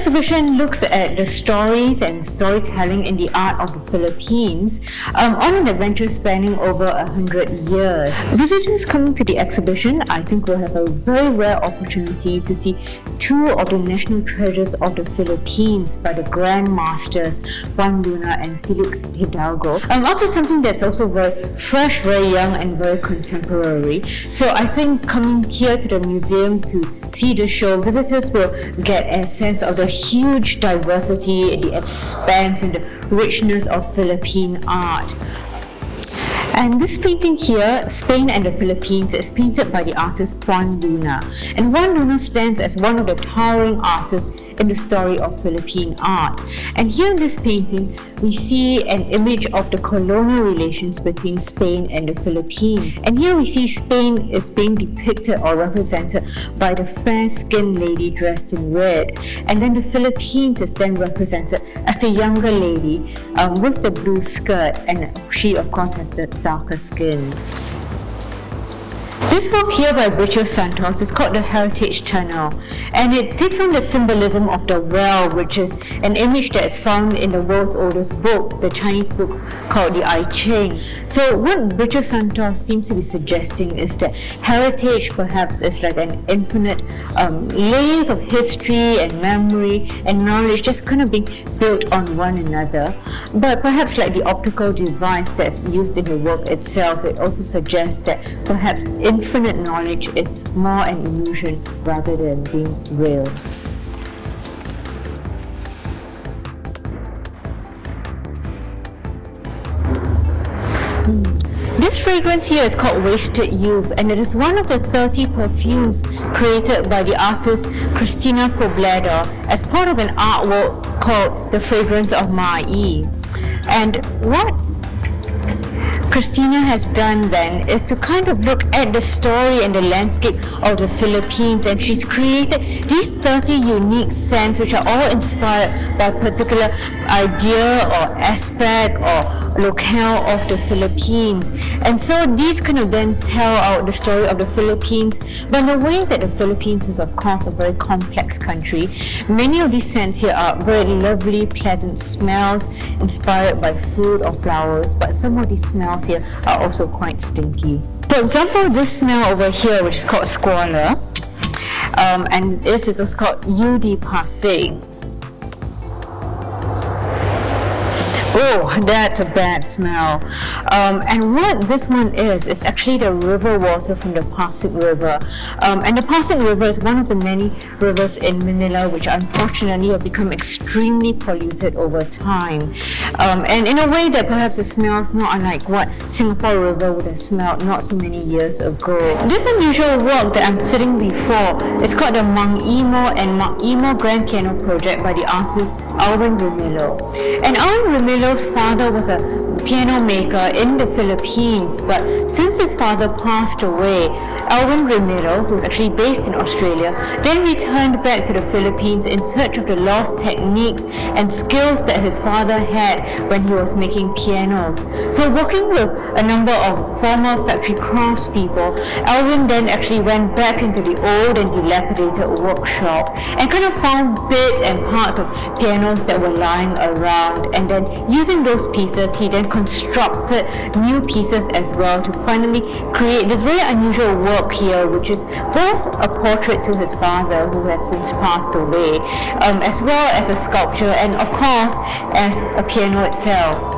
exhibition looks at the stories and storytelling in the art of the Philippines on an adventure spanning over 100 years. Visitors coming to the exhibition, I think, will have a very rare opportunity to see two of the national treasures of the Philippines by the Grand Masters Juan Luna and Felix Hidalgo. After something that's also very fresh, very young and very contemporary. So I think coming here to the museum to see the show, visitors will get a sense of the huge diversity, the expanse and the richness of Philippine art. And this painting here, Spain and the Philippines, is painted by the artist Juan Luna. And Juan Luna stands as one of the towering artists in the story of Philippine art. And here in this painting, we see an image of the colonial relations between Spain and the Philippines. And here we see Spain is being depicted or represented by the fair-skinned lady dressed in red. And then the Philippines is then represented as the younger lady with the blue skirt, and she of course has the darker skin. This work here by Bridger Santos is called the Heritage Tunnel, and it takes on the symbolism of the well, which is an image that is found in the world's oldest book, the Chinese book called the I Ching. So what Bridger Santos seems to be suggesting is that heritage perhaps is like an infinite layers of history and memory and knowledge just kind of being built on one another. But perhaps like the optical device that's used in the work itself, it also suggests that perhaps infinite knowledge is more an illusion rather than being real. This fragrance here is called Wasted Youth, and it is one of the 30 perfumes created by the artist Cristina Pobledo as part of an artwork called The Fragrance of Mai. And what Cristina has done then is to kind of look at the story and the landscape of the Philippines, and she's created these 30 unique scents which are all inspired by a particular idea or aspect or locale of the Philippines. And so these kind of then tell out the story of the Philippines, but in a way that the Philippines is of course a very complex country. Many of these scents here are very lovely, pleasant smells inspired by food or flowers, but some of these smells here are also quite stinky. For example, this smell over here, which is called squalor, and this is also called Eau de Passé. Oh, that's a bad smell. And what this one is actually the river water from the Pasig River. And the Pasig River is one of the many rivers in Manila which unfortunately have become extremely polluted over time. And in a way that perhaps it smells not unlike what Singapore River would have smelled not so many years ago. This unusual work that I'm sitting before is called the Mang Imo and Mang Imo Grand Piano Project by the artist Alvin Remillo. And Alvin Remillo's father was a piano maker in the Philippines, but since his father passed away, Alvin Remillo, who's actually based in Australia, then returned back to the Philippines in search of the lost techniques and skills that his father had when he was making pianos. So working with a number of former factory craftspeople, Alvin then actually went back into the old and dilapidated workshop and kind of found bits and parts of pianos that were lying around, and then using those pieces, he then constructed new pieces as well to finally create this very unusual work here, which is both a portrait to his father, who has since passed away, as well as a sculpture and of course as a piano itself.